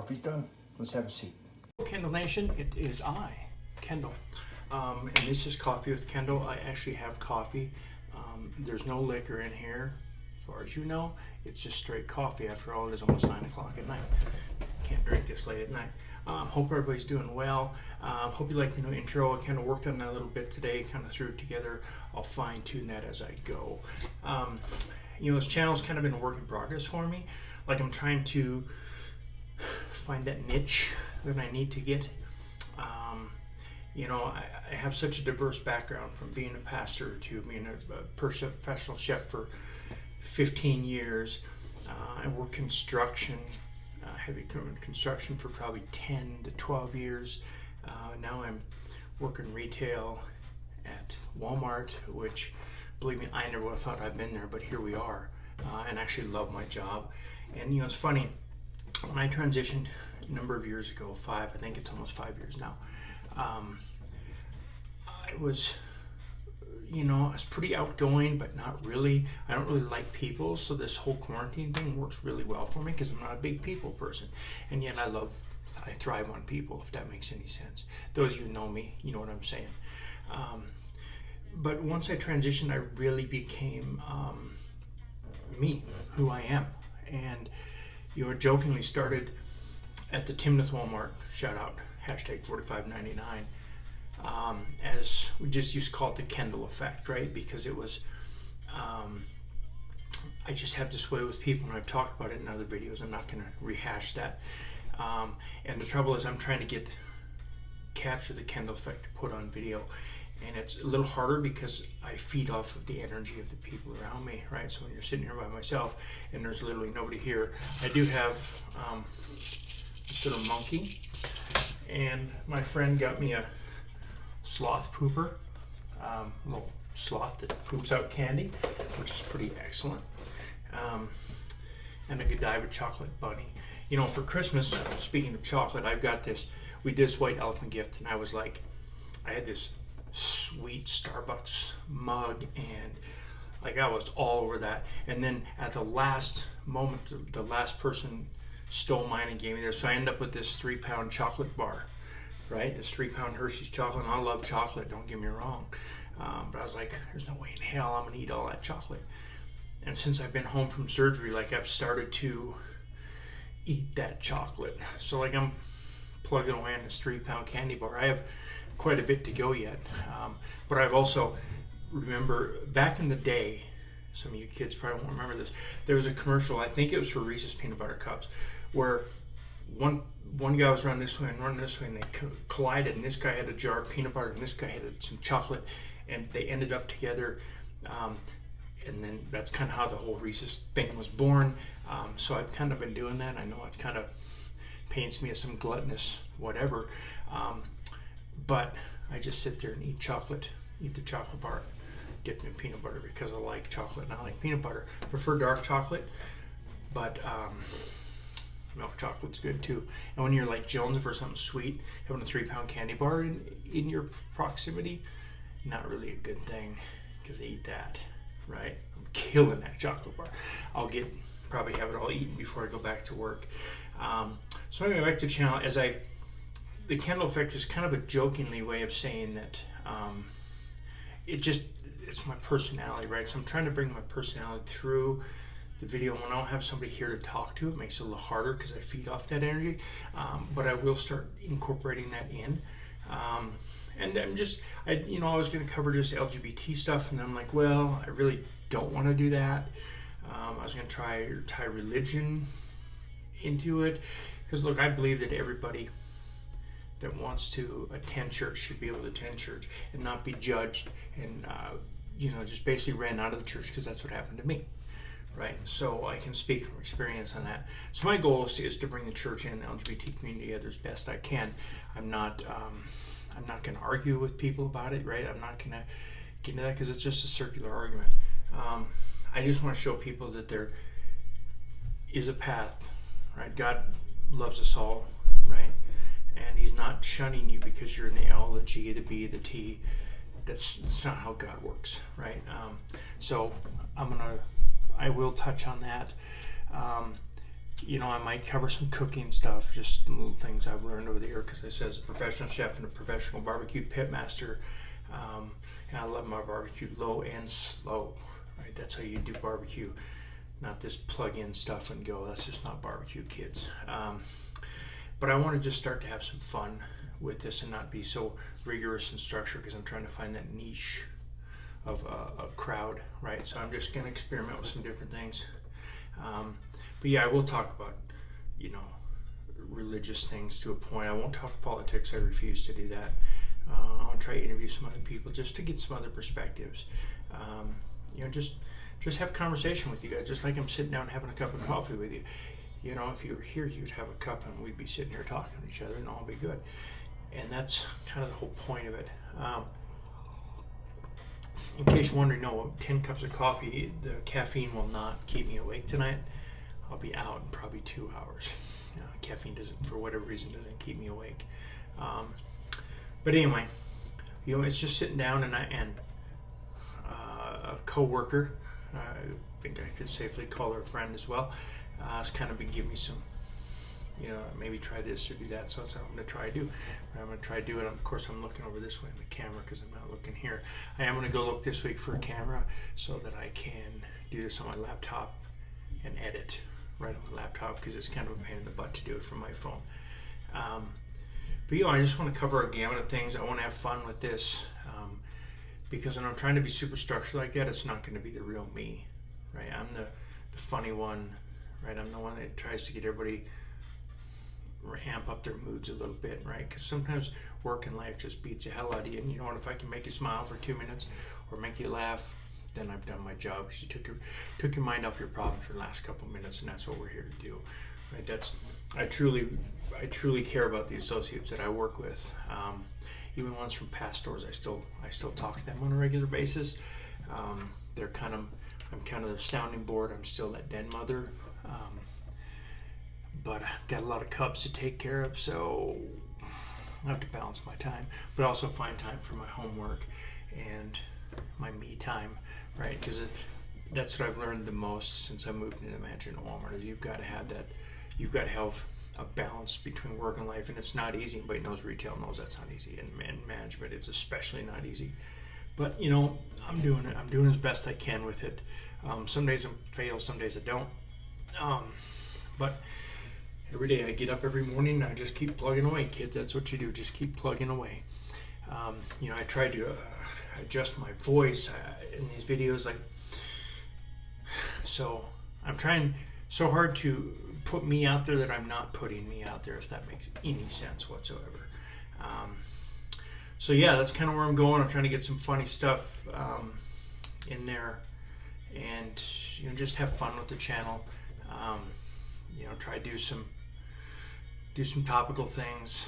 Coffee's done. Let's have a seat. Kendall Nation, it is I, Kendall. And this is Coffee with Kendall. I actually have coffee. There's no liquor in here, as far as you know. It's just straight coffee. After all, it is almost 9 o'clock at night. Can't drink this late at night. Hope everybody's doing well. Hope you like the new intro. I kind of worked on that a little bit today, kind of threw it together. I'll fine tune that as I go. This channel's kind of been a work in progress for me. Like, I'm trying to find that niche that I need to get. I have such a diverse background, from being a pastor to being a professional chef for 15 years. I work construction, heavy equipment construction, for probably 10 to 12 years. Now I'm working retail at Walmart, which, believe me, I never would have thought I'd been there, but here we are, and I actually love my job. And it's funny, when I transitioned a number of years ago, I think it's almost 5 years now, I was pretty outgoing, but not really. I don't really like people, so this whole quarantine thing works really well for me because I'm not a big people person, and yet I thrive on people, if that makes any sense. Those of you who know me, you know what I'm saying. But once I transitioned, I really became me, who I am. And jokingly started at the Timnath Walmart, shout out, #4599, as we just used to call it the Kendall effect, right? Because it was, I just have this way with people, and I've talked about it in other videos. I'm not going to rehash that. And the trouble is, I'm trying to capture the Kendall effect to put on video. And it's a little harder because I feed off of the energy of the people around me, right? So when you're sitting here by myself and there's literally nobody here, I do have this little monkey. And my friend got me a sloth pooper, little sloth that poops out candy, which is pretty excellent. And a Godiva chocolate bunny. For Christmas, speaking of chocolate, I've got this. We did this white elephant gift, and I had this sweet Starbucks mug, and I was all over that. And then at the last moment, the last person stole mine and gave me this, so I ended up with this 3-pound chocolate bar, right? This 3-pound Hershey's chocolate, and I love chocolate, don't get me wrong, but I was like, there's no way in hell I'm gonna eat all that chocolate. And since I've been home from surgery, I've started to eat that chocolate. So I'm plugging away on this 3-pound candy bar. I have quite a bit to go yet, but I've also remember back in the day, some of you kids probably won't remember this, there was a commercial, I think it was for Reese's peanut butter cups, where one guy was running this way and running this way, and they collided, and this guy had a jar of peanut butter and this guy had some chocolate, and they ended up together, and then that's kind of how the whole Reese's thing was born. So I've kind of been doing that. I know it kind of paints me as some gluttonous whatever, but I just sit there and eat the chocolate bar, dipped in peanut butter, because I like chocolate and I like peanut butter. I prefer dark chocolate, but milk chocolate's good too. And when you're like Jones for something sweet, having a 3-pound candy bar in your proximity, not really a good thing, because I eat that, right? I'm killing that chocolate bar. I'll probably have it all eaten before I go back to work. So anyway, back to the channel. The Kendall effect is kind of a jokingly way of saying that it's my personality, right? So I'm trying to bring my personality through the video. When I don't have somebody here to talk to, it makes it a little harder because I feed off that energy. But I will start incorporating that in. And I was going to cover just LGBT stuff, and then I'm like, well, I really don't want to do that. I was going to tie religion into it, because look, I believe that everybody that wants to attend church should be able to attend church and not be judged and just basically ran out of the church, because that's what happened to me, right? So I can speak from experience on that. So my goal is to bring the church and the LGBT community together as best I can. I'm not going to argue with people about it, right? I'm not going to get into that, because it's just a circular argument. I just want to show people that there is a path, right? God loves us all, right? And he's not shunning you because you're in the L, the G, the B, the T. That's not how God works, right? So I will touch on that. I might cover some cooking stuff, just little things I've learned over the year, because I said as a professional chef and a professional barbecue pitmaster, and I love my barbecue low and slow, right? That's how you do barbecue, not this plug-in stuff and go. That's just not barbecue, kids. But I want to just start to have some fun with this and not be so rigorous in structure, because I'm trying to find that niche of a crowd, right? So I'm just going to experiment with some different things. But yeah, I will talk about, religious things to a point. I won't talk politics. I refuse to do that. I'll try to interview some other people just to get some other perspectives. Just have conversation with you guys, just like I'm sitting down having a cup of coffee with you. If you were here, you'd have a cup and we'd be sitting here talking to each other and all be good. And that's kind of the whole point of it. In case you're wondering, no, 10 cups of coffee, the caffeine will not keep me awake tonight. I'll be out in probably 2 hours. Caffeine doesn't, for whatever reason, doesn't keep me awake. But anyway, it's just sitting down and a co-worker, I think I could safely call her a friend as well, has kind of been giving me some, maybe try this or do that. So that's what I'm going to try to do. I'm going to try to do it. Of course, I'm looking over this way in the camera because I'm not looking here. I am going to go look this week for a camera so that I can do this on my laptop and edit right on my laptop, because it's kind of a pain in the butt to do it from my phone. But I just want to cover a gamut of things. I want to have fun with this, because when I'm trying to be super structured like that, it's not going to be the real me, right? I'm the funny one, right? I'm the one that tries to get everybody amp up their moods a little bit, right? Because sometimes work and life just beats the hell out of you. And if I can make you smile for 2 minutes or make you laugh, then I've done my job, because you took your mind off your problems for the last couple of minutes, and that's what we're here to do, right? I truly care about the associates that I work with. Even ones from past stores, I still talk to them on a regular basis. I'm kind of the sounding board. I'm still that den mother, but I've got a lot of cubs to take care of, so I have to balance my time, but also find time for my homework and my me time, right? Because that's what I've learned the most since I moved into management at Walmart, is you've got to have a balance between work and life, and it's not easy. Anybody knows retail knows that's not easy, and management, it's especially not easy. But I'm doing it. I'm doing as best I can with it. Some days I fail, some days I don't. But every day I get up every morning and I just keep plugging away, kids. That's what you do. Just keep plugging away. I try to adjust my voice in these videos, so I'm trying so hard to put me out there that I'm not putting me out there, if that makes any sense whatsoever. So yeah, that's kind of where I'm going. I'm trying to get some funny stuff in there, and just have fun with the channel. Try to do some topical things.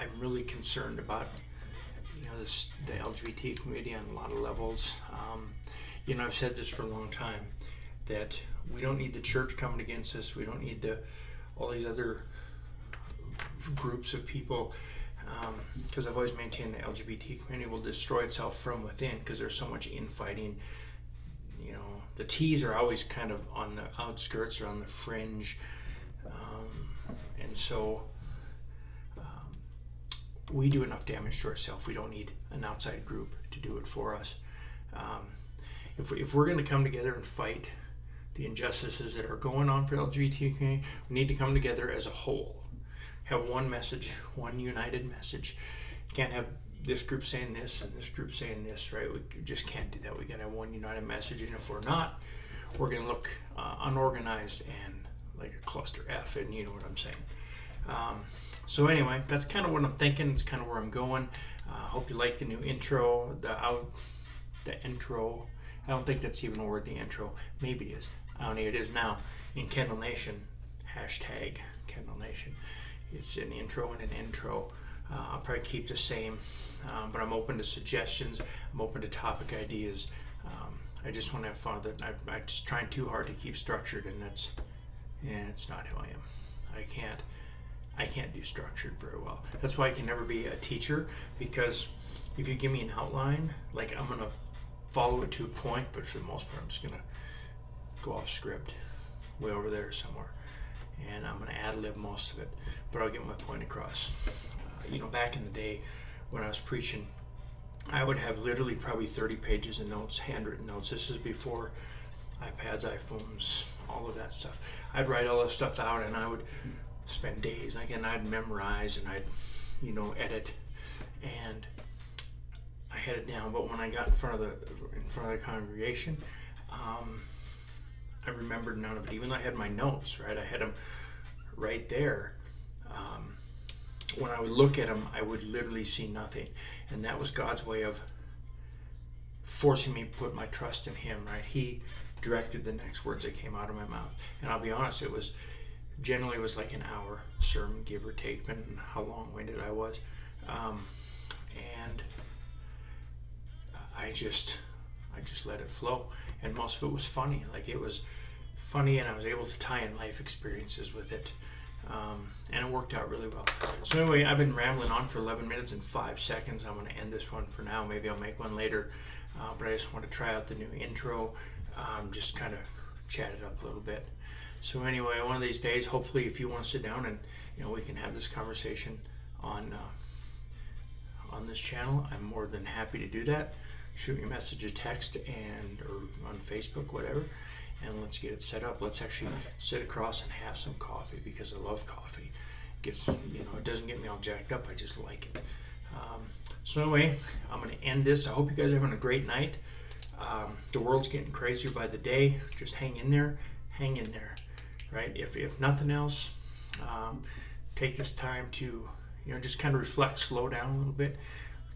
I'm really concerned about the LGBT community on a lot of levels. I've said this for a long time, that we don't need the church coming against us. We don't need all these other groups of people, because I've always maintained the LGBT community will destroy itself from within, because there's so much infighting. The T's are always kind of on the outskirts or on the fringe, and so we do enough damage to ourselves. We don't need an outside group to do it for us. If we're going to come together and fight the injustices that are going on for the LGBT community, we need to come together as a whole. Have one message, one united message. You can't have this group saying this and this group saying this, right? We just can't do that. We got to have one united message, and if we're not, we're going to look unorganized and like a cluster F, and you know what I'm saying. So anyway, that's kind of what I'm thinking. It's kind of where I'm going. Hope you like the new intro, the intro. I don't think that's even a word, the intro. Maybe it is. I don't know. It is now in Kendall Nation. Hashtag Kendall Nation. It's an intro and an intro. I'll probably keep the same, but I'm open to suggestions. I'm open to topic ideas. I just want to have fun with it. I'm just trying too hard to keep structured, and it's not who I am. I can't do structured very well. That's why I can never be a teacher, because if you give me an outline, I'm gonna follow it to a point, but for the most part, I'm just gonna go off script way over there somewhere, and I'm going to ad-lib most of it, but I'll get my point across. Back in the day when I was preaching, I would have literally probably 30 pages of notes, handwritten notes. This is before iPads, iPhones, all of that stuff. I'd write all this stuff out, and I would spend days. Again, I'd memorize, and I'd, edit, and I had it down. But when I got in front of the congregation, I remembered none of it. Even though I had my notes, right? I had them right there. When I would look at them, I would literally see nothing, and that was God's way of forcing me to put my trust in Him. Right? He directed the next words that came out of my mouth, and I'll be honest, it was like an hour sermon, give or take, depending on how long-winded I was, and I just let it flow, and most of it was funny. Like, it was funny, and I was able to tie in life experiences with it. And it worked out really well. So anyway, I've been rambling on for 11 minutes and 5 seconds. I'm going to end this one for now. Maybe I'll make one later. But I just want to try out the new intro. Just kind of chat it up a little bit. So anyway, one of these days, hopefully, if you want to sit down and we can have this conversation on this channel, I'm more than happy to do that. Shoot me a message, a text, or on Facebook, whatever. And let's get it set up. Let's actually sit across and have some coffee, because I love coffee. It doesn't get me all jacked up. I just like it. So anyway, I'm going to end this. I hope you guys are having a great night. The world's getting crazier by the day. Just hang in there. Hang in there, right? If nothing else, take this time to just kind of reflect, slow down a little bit.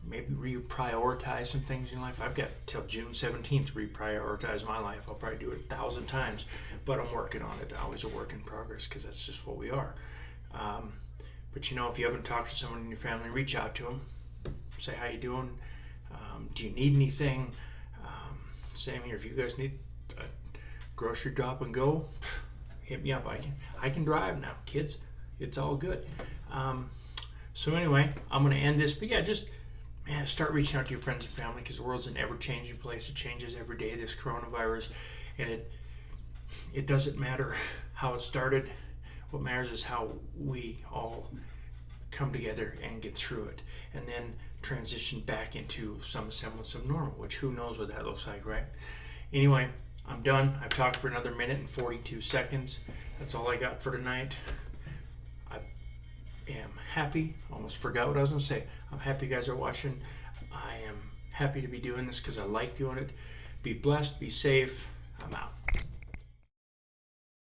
Maybe reprioritize some things in life. I've got till June 17th to reprioritize my life. I'll probably do it 1,000 times, but I'm working on it. Always a work in progress, because that's just what we are. But if you haven't talked to someone in your family, reach out to them. Say, how you doing? Do you need anything? Same here. If you guys need a grocery drop and go, hit me up. I can drive now, kids. It's all good. So anyway, I'm going to end this. But yeah, just start reaching out to your friends and family, because the world's an ever-changing place. It changes every day, this coronavirus, and it doesn't matter how it started. What matters is how we all come together and get through it, and then transition back into some semblance of normal, which who knows what that looks like, right? Anyway, I'm done. I've talked for another minute and 42 seconds. That's all I got for tonight. Am happy. Almost forgot what I was going to say. I'm happy you guys are watching. I am happy to be doing this because I like doing it. Be blessed. Be safe. I'm out.